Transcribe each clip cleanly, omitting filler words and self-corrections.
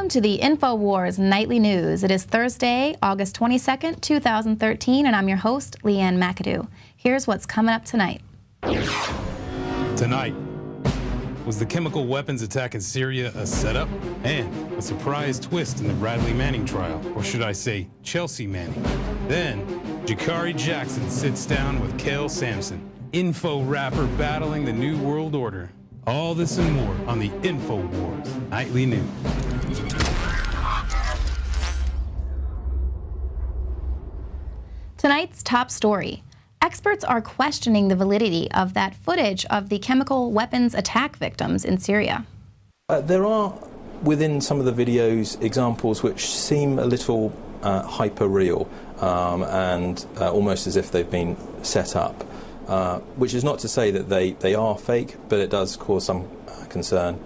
Welcome to the Infowars Nightly News. It is Thursday, August 22nd, 2013, and I'm your host, Leanne McAdoo. Here's what's coming up tonight. Tonight, was the chemical weapons attack in Syria a setup and a surprise twist in the Bradley Manning trial, or should I say Chelsea Manning? Then, Jakari Jackson sits down with Cale Sampson, info rapper battling the New World Order. All this and more on the Infowars Nightly News. Tonight's top story. Experts are questioning the validity of that footage of the chemical weapons attack victims in Syria. There are, within some of the videos, examples which seem a little hyper-real and almost as if they've been set up. Which is not to say that they are fake, but it does cause some concern.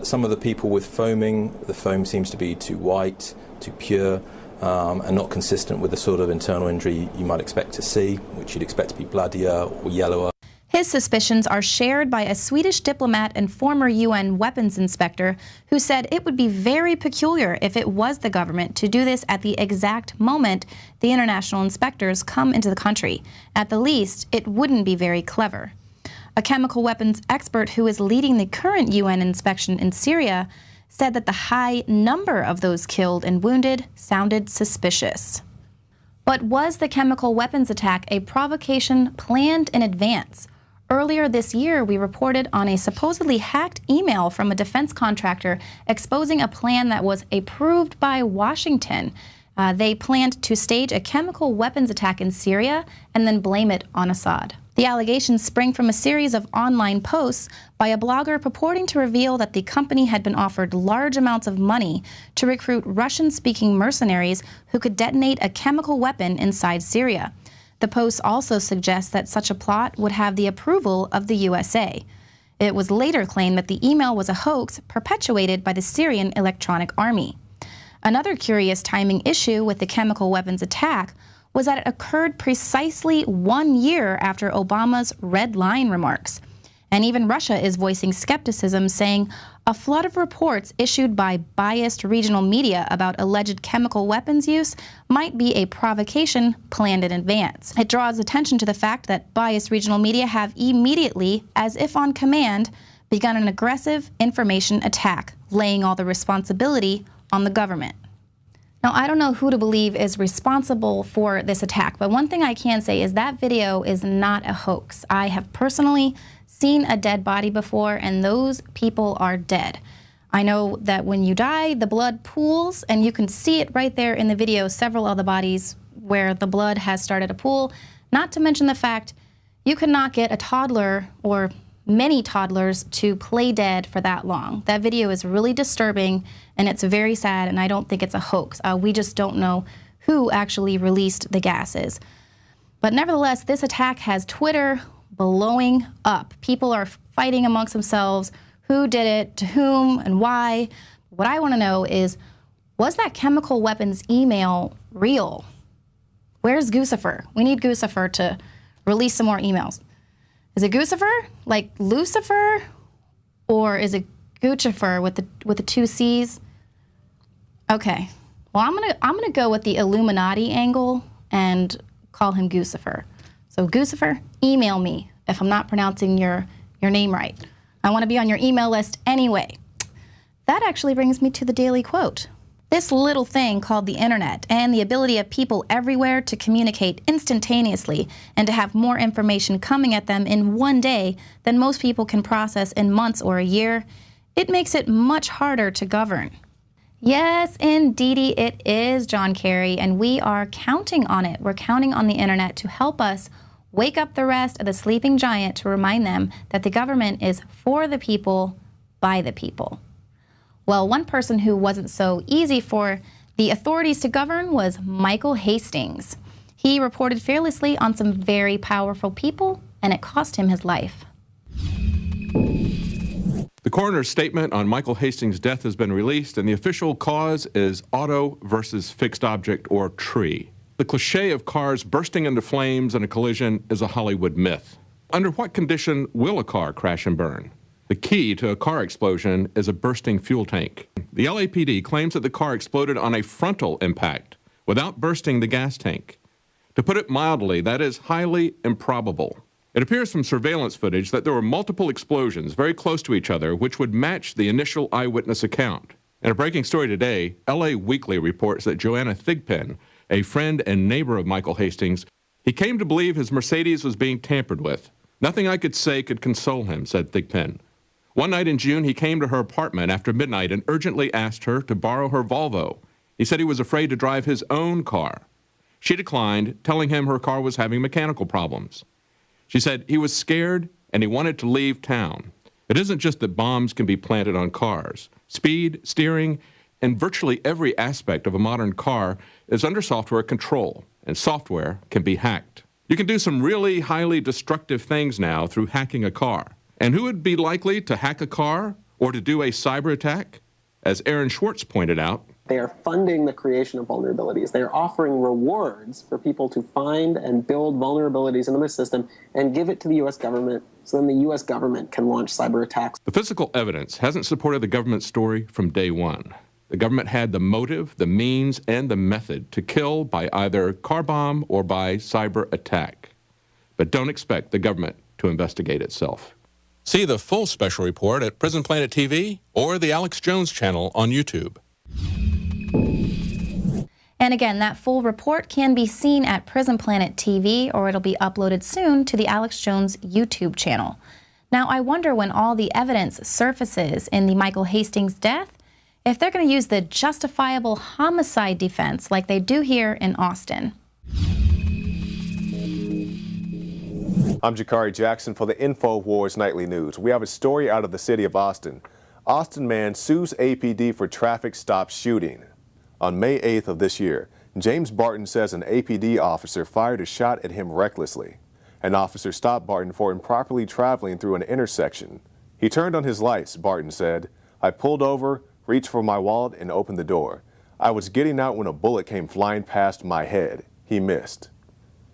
Some of the people with foaming, the foam seems to be too white, too pure, and not consistent with the sort of internal injury you might expect to see, which you'd expect to be bloodier or yellower. His suspicions are shared by a Swedish diplomat and former UN weapons inspector who said it would be very peculiar if it was the government to do this at the exact moment the international inspectors come into the country. At the least, it wouldn't be very clever. A chemical weapons expert who is leading the current UN inspection in Syria said that the high number of those killed and wounded sounded suspicious. But was the chemical weapons attack a provocation planned in advance? Earlier this year, we reported on a supposedly hacked email from a defense contractor exposing a plan that was approved by Washington. They planned to stage a chemical weapons attack in Syria and then blame it on Assad. The allegations spring from a series of online posts by a blogger purporting to reveal that the company had been offered large amounts of money to recruit Russian-speaking mercenaries who could detonate a chemical weapon inside Syria. The post also suggests that such a plot would have the approval of the USA. It was later claimed that the email was a hoax perpetuated by the Syrian Electronic Army. Another curious timing issue with the chemical weapons attack was that it occurred precisely 1 year after Obama's Red Line remarks. And even Russia is voicing skepticism, saying a flood of reports issued by biased regional media about alleged chemical weapons use might be a provocation planned in advance. It draws attention to the fact that biased regional media have immediately, as if on command, begun an aggressive information attack, laying all the responsibility on the government. Now, I don't know who to believe is responsible for this attack, but one thing I can say is that video is not a hoax. I have personally seen a dead body before, and those people are dead. I know that when you die, the blood pools, and you can see it right there in the video, several of the bodies where the blood has started to pool, not to mention the fact you could not get a toddler or many toddlers to play dead for that long. That video is really disturbing, and it's very sad, and I don't think it's a hoax. We just don't know who actually released the gases. But nevertheless, this attack has Twitter blowing up. People are fighting amongst themselves who did it, to whom, and why. What I want to know is, was that chemical weapons email real? Where's Guccifer? We need Guccifer to release some more emails. Is it Guccifer, like Lucifer, or is it Guccifer with the two C's? Okay, well I'm gonna go with the Illuminati angle and call him Guccifer. So Guccifer, email me if I'm not pronouncing your name right. I want to be on your email list anyway. That actually brings me to the daily quote. This little thing called the internet and the ability of people everywhere to communicate instantaneously and to have more information coming at them in one day than most people can process in months or a year, it makes it much harder to govern. Yes, indeedy it is, John Kerry, and we are counting on it. We're counting on the internet to help us wake up the rest of the sleeping giant to remind them that the government is for the people, by the people. Well, one person who wasn't so easy for the authorities to govern was Michael Hastings. He reported fearlessly on some very powerful people, and it cost him his life. The coroner's statement on Michael Hastings' death has been released, and the official cause is auto versus fixed object, or tree. The cliche of cars bursting into flames in a collision is a Hollywood myth. Under what condition will a car crash and burn? The key to a car explosion is a bursting fuel tank. The LAPD claims that the car exploded on a frontal impact without bursting the gas tank. To put it mildly, that is highly improbable. It appears from surveillance footage that there were multiple explosions very close to each other, which would match the initial eyewitness account. In a breaking story today, LA Weekly reports that Joanna Thigpen, a friend and neighbor of Michael Hastings, he came to believe his Mercedes was being tampered with. Nothing I could say could console him, said Thigpen. One night in June, he came to her apartment after midnight and urgently asked her to borrow her Volvo. He said he was afraid to drive his own car. She declined, telling him her car was having mechanical problems. She said he was scared and he wanted to leave town. It isn't just that bombs can be planted on cars. Speed, steering, and virtually every aspect of a modern car is under software control, and software can be hacked. You can do some really highly destructive things now through hacking a car. And who would be likely to hack a car or to do a cyber attack? As Aaron Schwartz pointed out, they are funding the creation of vulnerabilities. They are offering rewards for people to find and build vulnerabilities into their system and give it to the U.S. government so then the U.S. government can launch cyber attacks. The physical evidence hasn't supported the government's story from day one. The government had the motive, the means, and the method to kill by either car bomb or by cyber attack. But don't expect the government to investigate itself. See the full special report at Prison Planet TV or the Alex Jones channel on YouTube. And again, that full report can be seen at Prison Planet TV, or it'll be uploaded soon to the Alex Jones YouTube channel. Now, I wonder when all the evidence surfaces in the Michael Hastings death, if they're going to use the justifiable homicide defense like they do here in Austin. I'm Jakari Jackson for the Infowars Nightly News. We have a story out of the city of Austin. Austin man sues APD for traffic stop shooting. On May 8th of this year, James Barton says an APD officer fired a shot at him recklessly. An officer stopped Barton for improperly traveling through an intersection. He turned on his lights, Barton said. I pulled over, reached for my wallet, and opened the door. I was getting out when a bullet came flying past my head. He missed.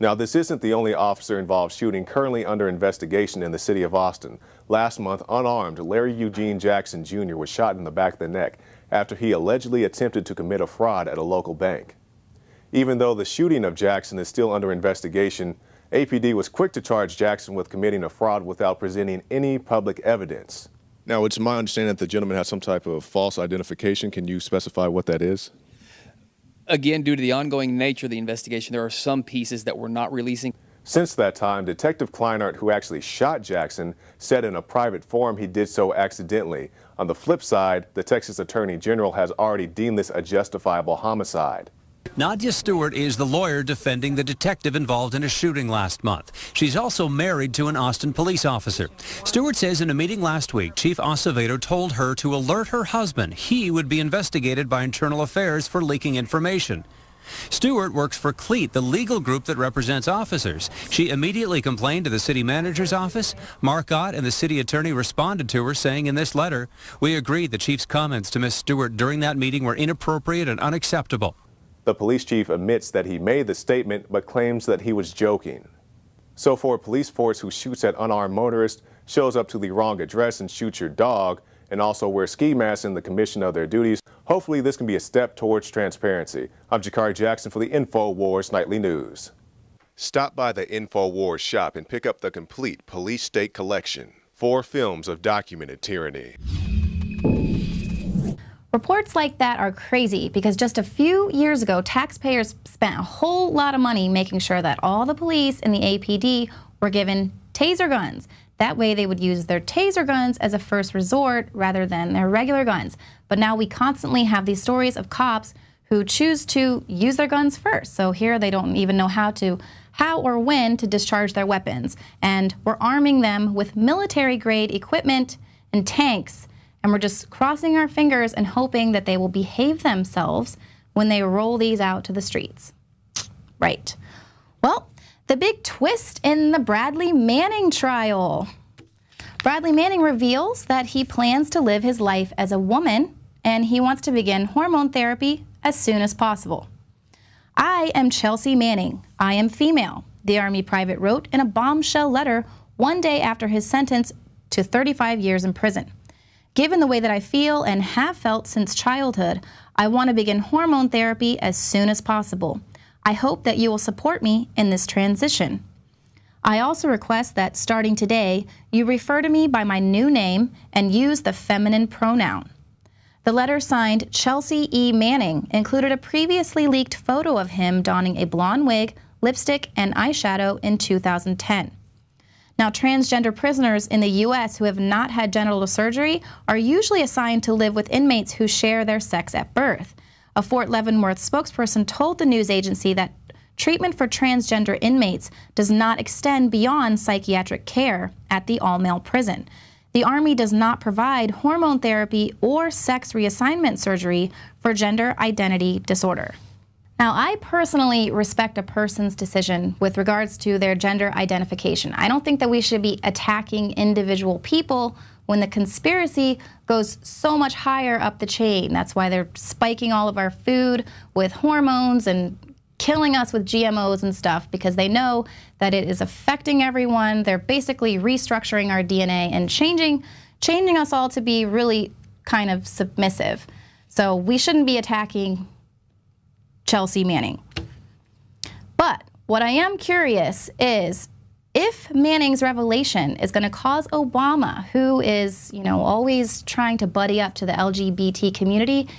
Now, this isn't the only officer-involved shooting currently under investigation in the city of Austin. Last month, unarmed, Larry Eugene Jackson Jr. was shot in the back of the neck after he allegedly attempted to commit a fraud at a local bank. Even though the shooting of Jackson is still under investigation, APD was quick to charge Jackson with committing a fraud without presenting any public evidence. Now, it's my understanding that the gentleman has some type of false identification. Can you specify what that is? Again, due to the ongoing nature of the investigation, there are some pieces that we're not releasing. Since that time, Detective Kleinert, who actually shot Jackson, said in a private forum he did so accidentally. On the flip side, the Texas Attorney General has already deemed this a justifiable homicide. Nadia Stewart is the lawyer defending the detective involved in a shooting last month. She's also married to an Austin police officer. Stewart says in a meeting last week, Chief Acevedo told her to alert her husband he would be investigated by Internal Affairs for leaking information. Stewart works for CLEAT, the legal group that represents officers. She immediately complained to the city manager's office. Mark Ott and the city attorney responded to her, saying in this letter, "We agree the chief's comments to Ms. Stewart during that meeting were inappropriate and unacceptable." The police chief admits that he made the statement but claims that he was joking. So for a police force who shoots at unarmed motorists, shows up to the wrong address and shoots your dog, and also wear ski masks in the commission of their duties, hopefully this can be a step towards transparency. I'm Jakari Jackson for the Infowars Nightly News. Stop by the Infowars shop and pick up the complete Police State Collection. 4 films of documented tyranny. Reports like that are crazy because just a few years ago, taxpayers spent a whole lot of money making sure that all the police in the APD were given taser guns. That way they would use their taser guns as a first resort rather than their regular guns. But now we constantly have these stories of cops who choose to use their guns first. So here they don't even know how or when to discharge their weapons. And we're arming them with military-grade equipment and tanks. And we're just crossing our fingers and hoping that they will behave themselves when they roll these out to the streets. Right. Well, the big twist in the Bradley Manning trial. Bradley Manning reveals that he plans to live his life as a woman and he wants to begin hormone therapy as soon as possible. "I am Chelsea Manning. I am female," the Army private wrote in a bombshell letter one day after his sentence to 35 years in prison. Given the way that I feel and have felt since childhood, I want to begin hormone therapy as soon as possible. I hope that you will support me in this transition. I also request that starting today, you refer to me by my new name and use the feminine pronoun. The letter signed Chelsea E. Manning included a previously leaked photo of him donning a blonde wig, lipstick, and eyeshadow in 2010. Now, transgender prisoners in the U.S. who have not had genital surgery are usually assigned to live with inmates who share their sex at birth. A Fort Leavenworth spokesperson told the news agency that treatment for transgender inmates does not extend beyond psychiatric care at the all-male prison. The Army does not provide hormone therapy or sex reassignment surgery for gender identity disorder. Now, I personally respect a person's decision with regards to their gender identification. I don't think that we should be attacking individual people when the conspiracy goes so much higher up the chain. That's why they're spiking all of our food with hormones and killing us with GMOs and stuff, because they know that it is affecting everyone. They're basically restructuring our DNA and changing us all to be really kind of submissive. So we shouldn't be attacking Chelsea Manning. But what I am curious is if Manning's revelation is going to cause Obama, who is, always trying to buddy up to the LGBT community,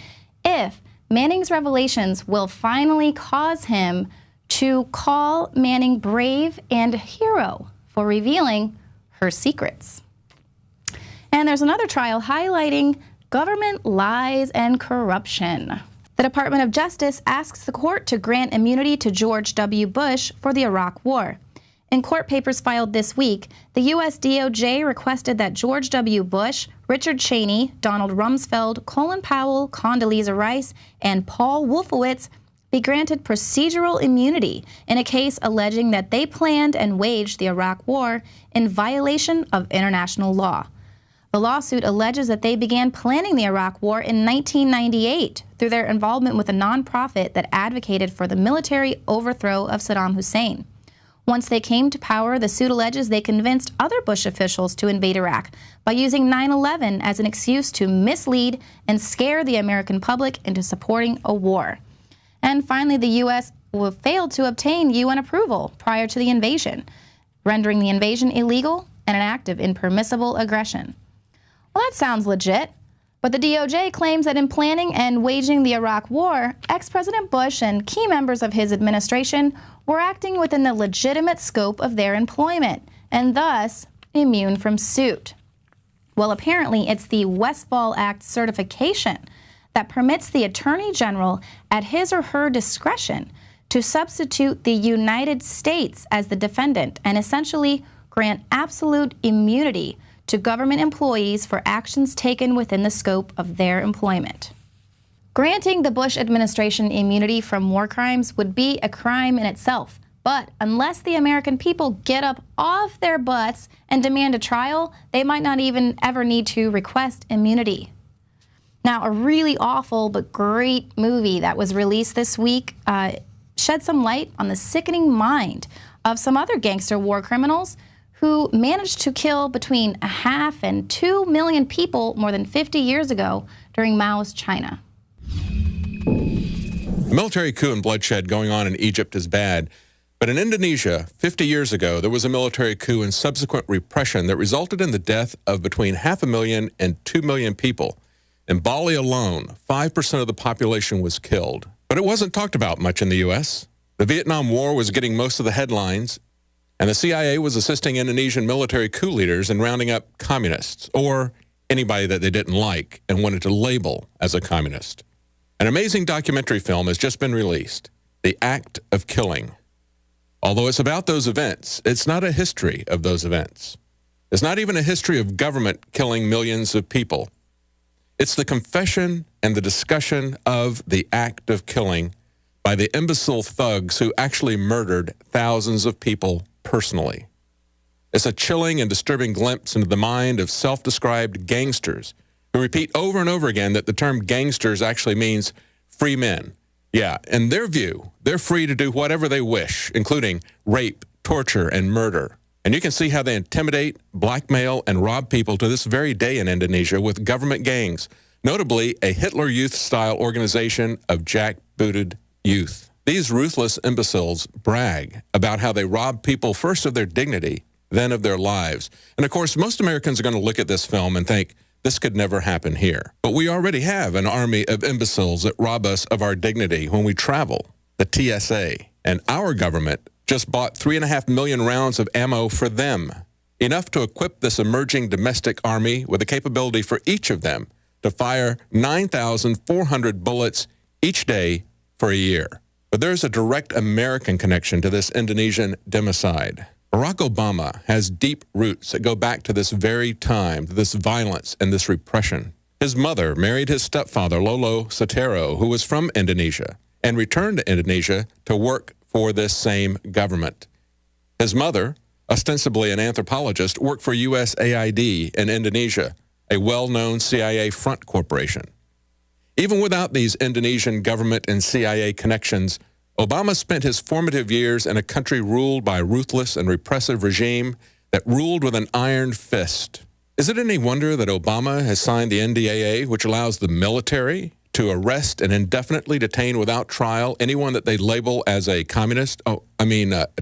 if Manning's revelations will finally cause him to call Manning brave and hero for revealing her secrets. And there's another trial highlighting government lies and corruption. The Department of Justice asks the court to grant immunity to George W. Bush for the Iraq War. In court papers filed this week, the U.S. DOJ requested that George W. Bush, Richard Cheney, Donald Rumsfeld, Colin Powell, Condoleezza Rice, and Paul Wolfowitz be granted procedural immunity in a case alleging that they planned and waged the Iraq War in violation of international law. The lawsuit alleges that they began planning the Iraq War in 1998 through their involvement with a nonprofit that advocated for the military overthrow of Saddam Hussein. Once they came to power, the suit alleges they convinced other Bush officials to invade Iraq by using 9/11 as an excuse to mislead and scare the American public into supporting a war. And finally, the U.S. failed to obtain UN approval prior to the invasion, rendering the invasion illegal and an act of impermissible aggression. Well, that sounds legit, but the DOJ claims that in planning and waging the Iraq War, ex-President Bush and key members of his administration were acting within the legitimate scope of their employment and thus immune from suit. Well, apparently it's the Westfall Act certification that permits the Attorney General at his or her discretion to substitute the United States as the defendant and essentially grant absolute immunity to government employees for actions taken within the scope of their employment. Granting the Bush administration immunity from war crimes would be a crime in itself, but unless the American people get up off their butts and demand a trial, they might not even ever need to request immunity. Now, a really awful but great movie that was released this week shed some light on the sickening mind of some other gangster war criminals who managed to kill between 1/2 and 2 million people more than 50 years ago during Mao's China. The military coup and bloodshed going on in Egypt is bad, but in Indonesia, 50 years ago, there was a military coup and subsequent repression that resulted in the death of between 500,000 and 2 million people. In Bali alone, 5% of the population was killed. But it wasn't talked about much in the U.S. The Vietnam War was getting most of the headlines, and the CIA was assisting Indonesian military coup leaders in rounding up communists, or anybody that they didn't like and wanted to label as a communist. An amazing documentary film has just been released, The Act of Killing. Although it's about those events, it's not a history of those events. It's not even a history of government killing millions of people. It's the confession and the discussion of the act of killing by the imbecile thugs who actually murdered thousands of people personally. It's a chilling and disturbing glimpse into the mind of self-described gangsters who repeat over and over again that the term gangsters actually means free men. Yeah, in their view, they're free to do whatever they wish, including rape, torture, and murder. And you can see how they intimidate, blackmail, and rob people to this very day in Indonesia with government gangs, notably a Hitler Youth-style organization of jackbooted youth. These ruthless imbeciles brag about how they rob people first of their dignity, then of their lives. And of course, most Americans are going to look at this film and think, this could never happen here. But we already have an army of imbeciles that rob us of our dignity when we travel, the TSA. And our government just bought 3.5 million rounds of ammo for them, enough to equip this emerging domestic army with the capability for each of them to fire 9,400 bullets each day for a year. But there's a direct American connection to this Indonesian democide. Barack Obama has deep roots that go back to this very time, to this violence and this repression. His mother married his stepfather, Lolo Sotero, who was from Indonesia, and returned to Indonesia to work for this same government. His mother, ostensibly an anthropologist, worked for USAID in Indonesia, a well-known CIA front corporation. Even without these Indonesian government and CIA connections, Obama spent his formative years in a country ruled by a ruthless and repressive regime that ruled with an iron fist. Is it any wonder that Obama has signed the NDAA, which allows the military to arrest and indefinitely detain without trial anyone that they label as a communist? A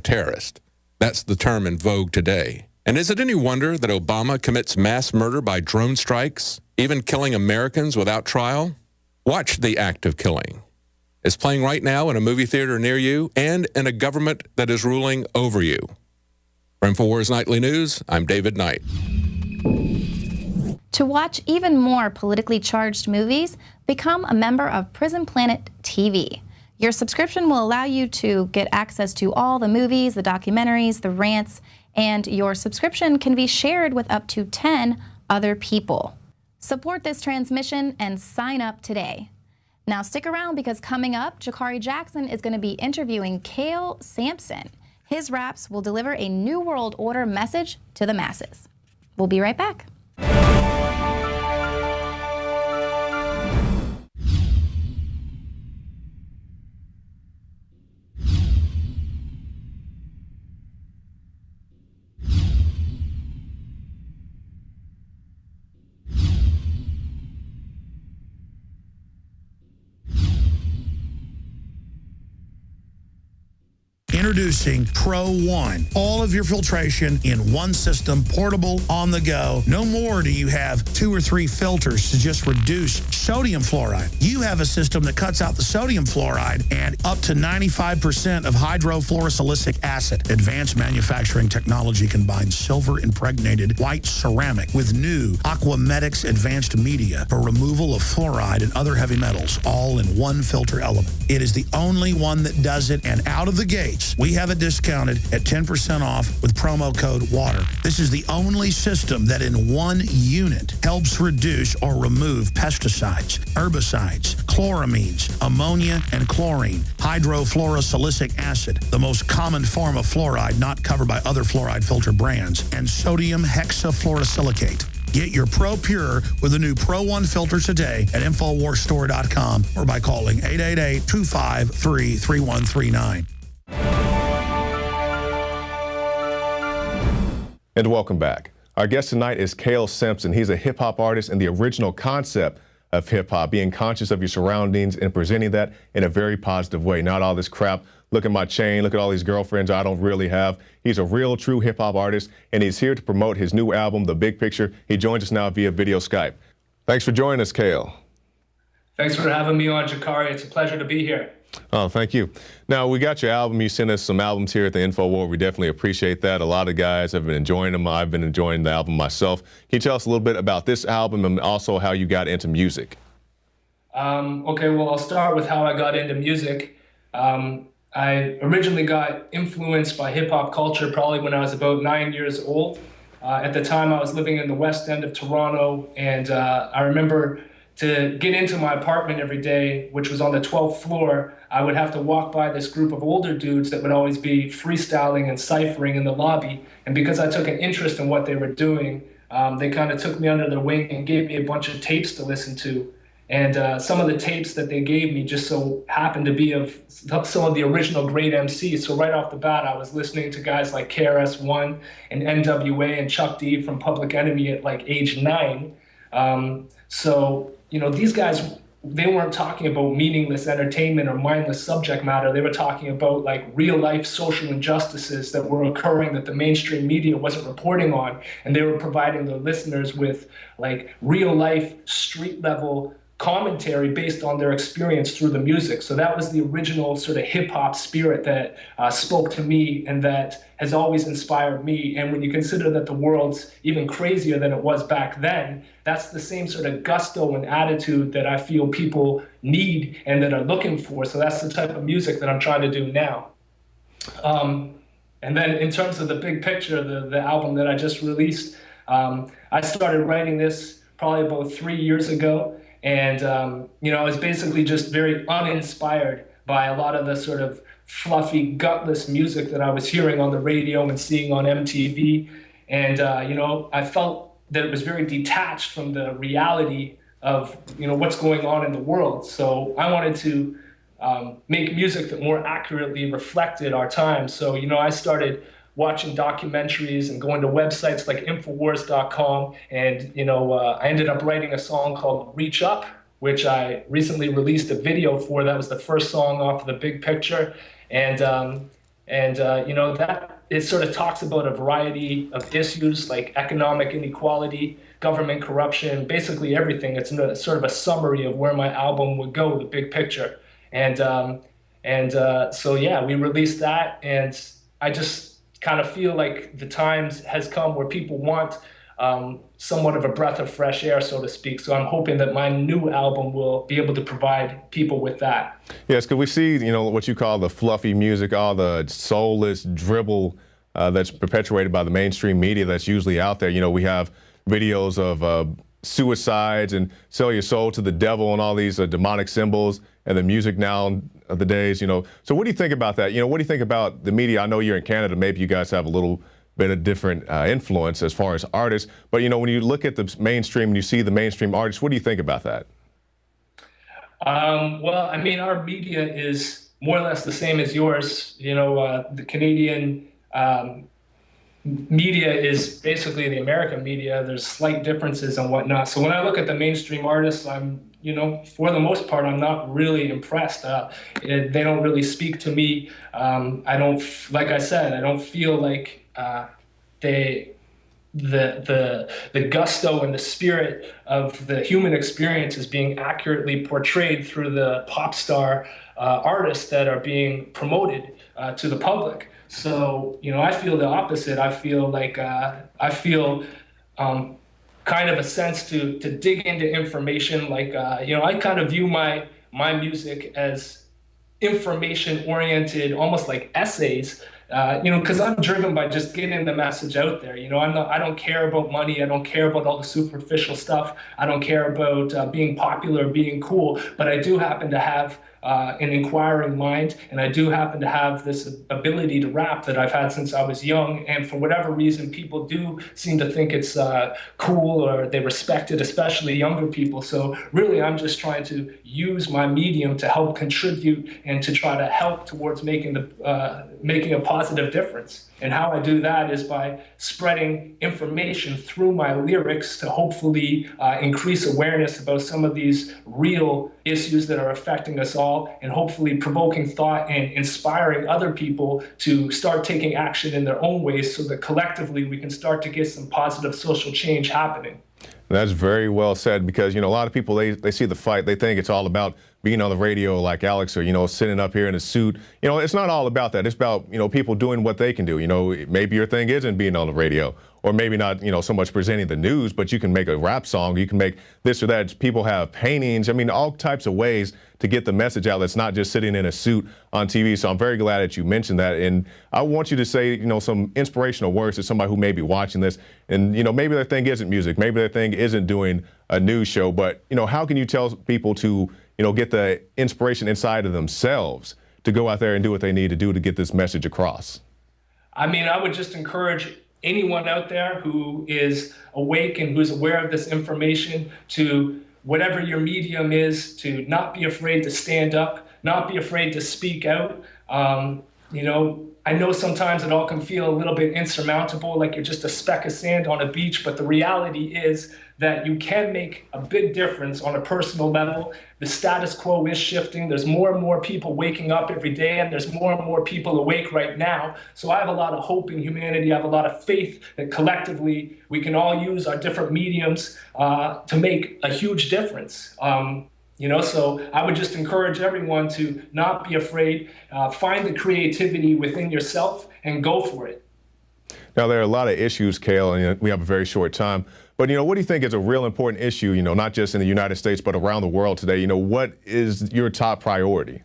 terrorist. That's the term in vogue today. And is it any wonder that Obama commits mass murder by drone strikes, even killing Americans without trial? Watch The Act of Killing. It's playing right now in a movie theater near you and in a government that is ruling over you. For Infowars Nightly News, I'm David Knight. To watch even more politically charged movies, become a member of PrisonPlanet TV. Your subscription will allow you to get access to all the movies, the documentaries, the rants, and your subscription can be shared with up to 10 other people. Support this transmission and sign up today. Now stick around because coming up, Jakari Jackson is going to be interviewing Cale Sampson. His raps will deliver a New World Order message to the masses. We'll be right back. Introducing Pro One. All of your filtration in one system, portable, on the go. No more do you have 2 or 3 filters to just reduce sodium fluoride. You have a system that cuts out the sodium fluoride and up to 95% of hydrofluorosilicic acid. Advanced manufacturing technology combines silver-impregnated white ceramic with new Aquamedics advanced media for removal of fluoride and other heavy metals, all in one filter element. It is the only one that does it, and out of the gates, we have it discounted at 10% off with promo code WATER. This is the only system that in one unit helps reduce or remove pesticides, herbicides, chloramines, ammonia, and chlorine, hydrofluorosilicic acid, the most common form of fluoride not covered by other fluoride filter brands, and sodium hexafluorosilicate. Get your Pro Pure with the new Pro One filter today at InfoWarsStore.com or by calling 888-253-3139. And welcome back. Our guest tonight is Cale Sampson. He's a hip-hop artist and the original concept of hip-hop, being conscious of your surroundings and presenting that in a very positive way. Not all this crap, look at my chain, look at all these girlfriends I don't really have. He's a real, true hip-hop artist, and he's here to promote his new album, The Big Picture. He joins us now via video Skype. Thanks for joining us, Cale. Thanks for having me on, Jakari. It's a pleasure to be here. Oh, thank you. Now, we got your album. You sent us some albums here at the Infowars. We definitely appreciate that. A lot of guys have been enjoying them. I've been enjoying the album myself. Can you tell us a little bit about this album and also how you got into music? Okay, well, I'll start with how I got into music. I originally got influenced by hip-hop culture probably when I was about 9 years old. At the time, I was living in the West End of Toronto, and I remember to get into my apartment every day, which was on the 12th floor, I would have to walk by this group of older dudes that would always be freestyling and ciphering in the lobby. And because I took an interest in what they were doing, they kind of took me under their wing and gave me a bunch of tapes to listen to. And some of the tapes that they gave me just so happened to be of some of the original great MCs. So right off the bat, I was listening to guys like KRS-One and NWA and Chuck D from Public Enemy at like age 9. So, you know, these guys, they weren't talking about meaningless entertainment or mindless subject matter. They were talking about like real life social injustices that were occurring that the mainstream media wasn't reporting on. And they were providing their listeners with like real life street level commentary based on their experience through the music. So that was the original sort of hip hop spirit that spoke to me and that has always inspired me. And when you consider that the world's even crazier than it was back then, that's the same sort of gusto and attitude that I feel people need and that are looking for. So that's the type of music that I'm trying to do now. And then in terms of the big picture, the album that I just released, I started writing this probably about 3 years ago. And, you know, I was basically just very uninspired by a lot of the sort of fluffy, gutless music that I was hearing on the radio and seeing on MTV. And, you know, I felt that it was very detached from the reality of, you know, what's going on in the world. So I wanted to make music that more accurately reflected our time. So, you know, I started watching documentaries and going to websites like Infowars.com. And, you know, I ended up writing a song called Reach Up, which I recently released a video for. That was the first song off of the big picture. And you know, that it sort of talks about a variety of issues like economic inequality, government corruption, basically everything. It's sort of a summary of where my album would go, the big picture. And so, yeah, we released that. And I just kind of feel like the times has come where people want somewhat of a breath of fresh air, so to speak. So I'm hoping that my new album will be able to provide people with that. Yes, because we see, you know, what you call the fluffy music, all the soulless dribble that's perpetuated by the mainstream media that's usually out there. You know, we have videos of suicides and sell your soul to the devil and all these demonic symbols and the music now of the days, you know. So what do you think about that? You know, what do you think about the media? I know you're in Canada. Maybe you guys have a little bit of different influence as far as artists. But, you know, when you look at the mainstream and you see the mainstream artists, what do you think about that? Well, I mean, our media is more or less the same as yours. You know, the Canadian media is basically the American media. There's slight differences and whatnot. So when I look at the mainstream artists, you know, for the most part, I'm not really impressed. They don't really speak to me. I don't, like I said, I don't feel like the gusto and the spirit of the human experience is being accurately portrayed through the pop star artists that are being promoted to the public. So, you know, I feel the opposite. I feel like kind of a sense to dig into information. Like, you know, I kind of view my music as information-oriented, almost like essays. You know, because I'm driven by just getting the message out there. You know, I don't care about money. I don't care about all the superficial stuff. I don't care about being popular, being cool. But I do happen to have an inquiring mind, and I do happen to have this ability to rap that I've had since I was young. And for whatever reason, people do seem to think it's cool, or they respect it, especially younger people. So really, I'm just trying to use my medium to help contribute and to try to help towards making a positive difference. And how I do that is by spreading information through my lyrics to hopefully increase awareness about some of these real issues that are affecting us all, and hopefully provoking thought and inspiring other people to start taking action in their own ways, so that collectively we can start to get some positive social change happening. That's very well said, because, you know, a lot of people, they see the fight, they think it's all about being on the radio like Alex, or, you know, sitting up here in a suit. You know, it's not all about that. It's about, you know, people doing what they can do. You know, maybe your thing isn't being on the radio, or maybe not, you know, so much presenting the news, but you can make a rap song, you can make this or that. People have paintings. I mean, all types of ways to get the message out that's not just sitting in a suit on TV. So I'm very glad that you mentioned that. And I want you to say, you know, some inspirational words to somebody who may be watching this, and, you know, maybe their thing isn't music, maybe their thing isn't doing a news show, but, you know, how can you tell people to, you know, get the inspiration inside of themselves to go out there and do what they need to do to get this message across? I mean, I would just encourage anyone out there who is awake and who's aware of this information to whatever your medium is, to not be afraid to stand up, not be afraid to speak out. You know, I know sometimes it all can feel a little bit insurmountable, like you're just a speck of sand on a beach, but the reality is that you can make a big difference on a personal level. The status quo is shifting. There's more and more people waking up every day, and there's more and more people awake right now. So I have a lot of hope in humanity. I have a lot of faith that collectively we can all use our different mediums to make a huge difference. You know, so I would just encourage everyone to not be afraid, find the creativity within yourself and go for it. Now, there are a lot of issues, Cale, and we have a very short time. But, you know, what do you think is a real important issue, you know, not just in the United States, but around the world today? You know, what is your top priority?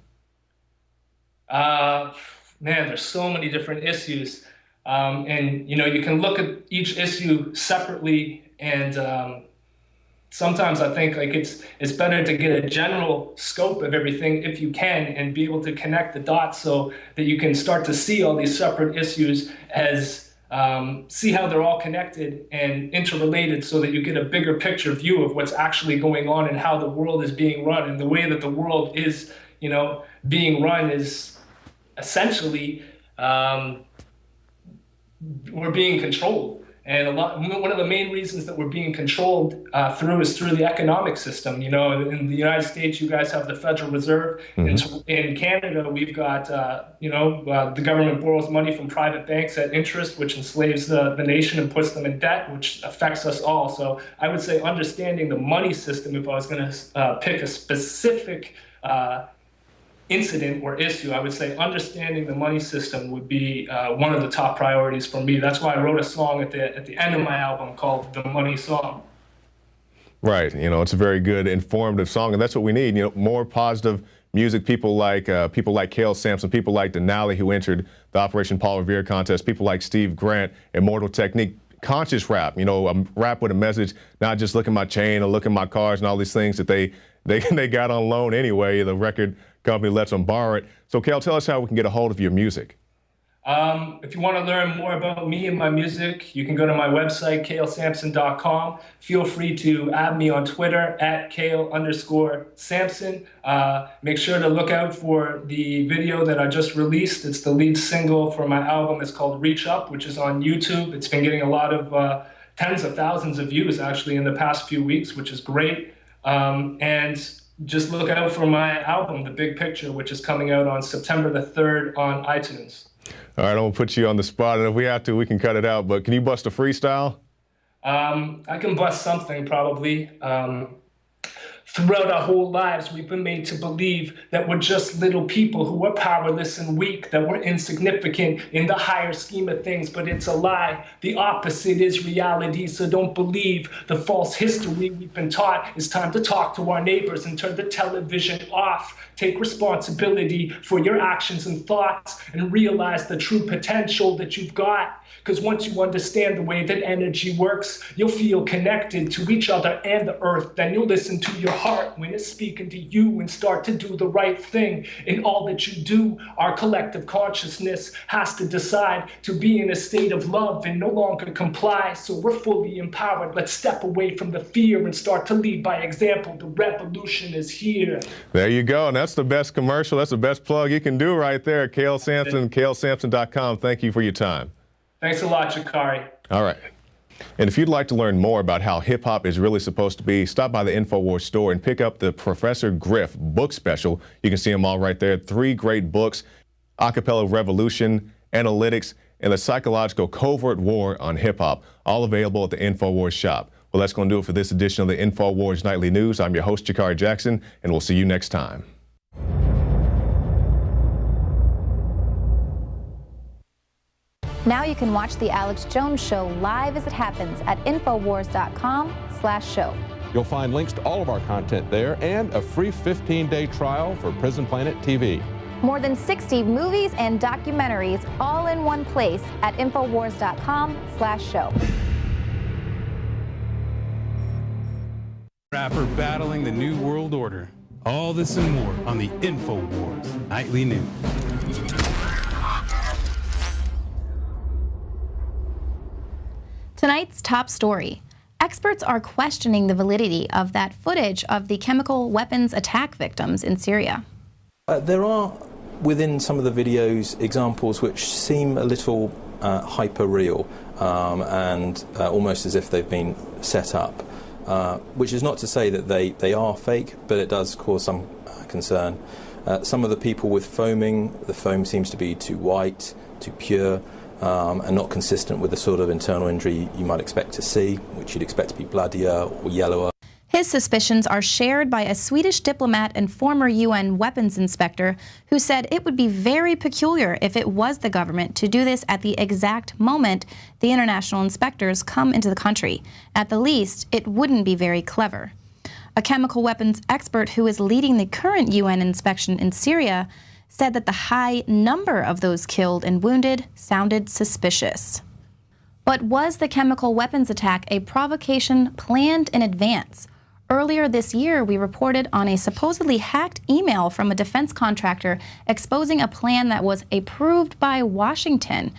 Man, there's so many different issues. And, you know, you can look at each issue separately, and sometimes I think like it's better to get a general scope of everything if you can, and be able to connect the dots so that you can start to see all these separate issues as see how they're all connected and interrelated, so that you get a bigger picture view of what's actually going on and how the world is being run. And the way that the world is, you know, being run is essentially we're being controlled. And one of the main reasons that we're being controlled is through the economic system. You know, in the United States, you guys have the Federal Reserve. Mm-hmm. In Canada, we've got, you know, the government borrows money from private banks at interest, which enslaves the nation and puts them in debt, which affects us all. So I would say understanding the money system, if I was going to pick a specific incident or issue, I would say understanding the money system would be one of the top priorities for me. That's why I wrote a song at the end of my album called The Money Song. Right. You know, it's a very good, informative song, and that's what we need. You know, more positive music. People like Cale Sampson, people like Denali, who entered the Operation Paul Revere contest, people like Steve Grant, Immortal Technique. Conscious rap, you know, a rap with a message, not just look at my chain or look at my cars and all these things that they got on loan anyway. The record company lets them borrow it. So, Cale, tell us how we can get a hold of your music. If you want to learn more about me and my music, you can go to my website, calesampson.com. Feel free to add me on Twitter at @Cale_Sampson. Make sure to look out for the video that I just released. It's the lead single for my album. It's called Reach Up, which is on YouTube. It's been getting a lot of tens of thousands of views actually in the past few weeks, which is great. And just look out for my album, The Big Picture, which is coming out on September the 3rd on iTunes. All right, I'm going to put you on the spot, and if we have to, we can cut it out. But can you bust a freestyle? I can bust something, probably. Throughout our whole lives, we've been made to believe that we're just little people who are powerless and weak, that we're insignificant in the higher scheme of things, but it's a lie. The opposite is reality, so don't believe the false history we've been taught. It's time to talk to our neighbors and turn the television off. Take responsibility for your actions and thoughts and realize the true potential that you've got. Because once you understand the way that energy works, you'll feel connected to each other and the earth. Then you'll listen to your heart when it's speaking to you and start to do the right thing. In all that you do, our collective consciousness has to decide to be in a state of love and no longer comply. So we're fully empowered. Let's step away from the fear and start to lead by example. The revolution is here. There you go. And that's the best commercial. That's the best plug you can do right there. Cale Sampson, calesampson.com. Thank you for your time. Thanks a lot, Jakari. All right. And if you'd like to learn more about how hip-hop is really supposed to be, stop by the Infowars store and pick up the Professor Griff book special. You can see them all right there. 3 great books: Acapella Revolution, Analytics, and the Psychological Covert War on Hip-Hop, all available at the Infowars shop. Well, that's going to do it for this edition of the Infowars Nightly News. I'm your host, Jakari Jackson, and we'll see you next time. Now you can watch The Alex Jones Show live as it happens at Infowars.com/show. You'll find links to all of our content there and a free 15-day trial for Prison Planet TV. More than 60 movies and documentaries all in one place at Infowars.com/show. Rapper battling the New World Order. All this and more on the Infowars Nightly News. Tonight's top story. experts are questioning the validity of that footage of the chemical weapons attack victims in Syria. There are, within some of the videos, examples which seem a little hyper-real and almost as if they've been set up, which is not to say that they are fake, but it does cause some concern. Some of the people with foaming, the foam seems to be too white, too pure, and not consistent with the sort of internal injury you might expect to see, which you'd expect to be bloodier or yellower. His suspicions are shared by a Swedish diplomat and former UN weapons inspector who said it would be very peculiar if it was the government to do this at the exact moment the international inspectors come into the country. At the least, it wouldn't be very clever. A chemical weapons expert who is leading the current UN inspection in Syria said that the high number of those killed and wounded sounded suspicious. But was the chemical weapons attack a provocation planned in advance? Earlier this year, we reported on a supposedly hacked email from a defense contractor exposing a plan that was approved by Washington.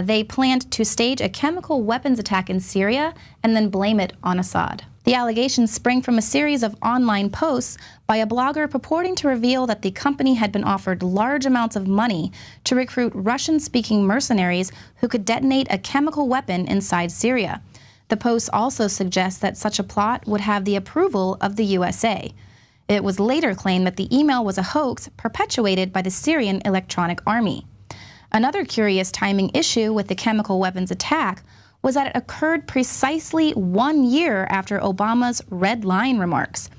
They planned to stage a chemical weapons attack in Syria and then blame it on Assad. The allegations spring from a series of online posts by a blogger purporting to reveal that the company had been offered large amounts of money to recruit Russian-speaking mercenaries who could detonate a chemical weapon inside Syria. The post also suggests that such a plot would have the approval of the USA. It was later claimed that the email was a hoax perpetuated by the Syrian Electronic Army. Another curious timing issue with the chemical weapons attack was that it occurred precisely 1 year after Obama's Red Line remarks.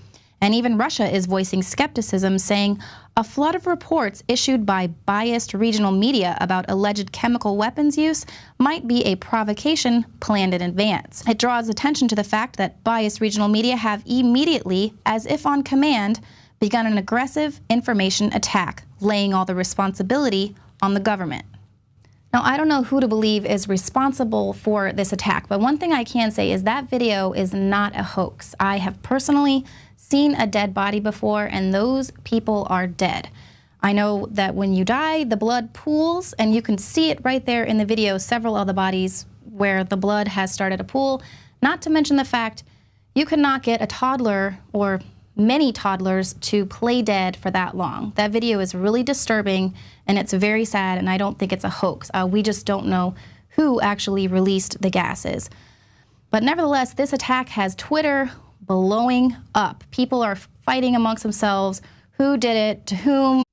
And even Russia is voicing skepticism, saying a flood of reports issued by biased regional media about alleged chemical weapons use might be a provocation planned in advance. It draws attention to the fact that biased regional media have immediately, as if on command, begun an aggressive information attack, laying all the responsibility on the government. Now, I don't know who to believe is responsible for this attack, but one thing I can say is that video is not a hoax. I have personally seen a dead body before, and those people are dead. I know that when you die, the blood pools, and you can see it right there in the video, several of the bodies where the blood has started to pool, not to mention the fact you cannot get a toddler or many toddlers to play dead for that long. That video is really disturbing, and it's very sad, and I don't think it's a hoax. We just don't know who actually released the gases. But nevertheless, this attack has Twitter blowing up. People are fighting amongst themselves. Who did it? To whom?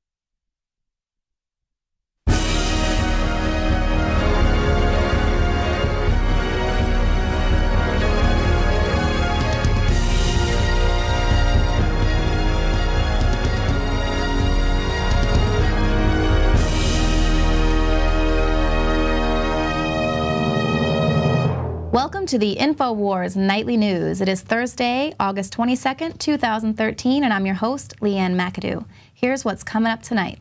Welcome to the Infowars Nightly News. It is Thursday, August 22nd, 2013, and I'm your host, Leanne McAdoo. Here's what's coming up tonight.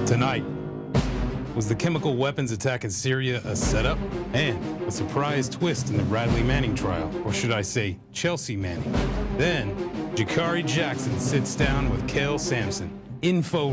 Tonight, was the chemical weapons attack in Syria a setup and a surprise twist in the Radley Manning trial, or should I say Chelsea Manning? Then, Gigi Jackson sits down with Cale Sampson. Info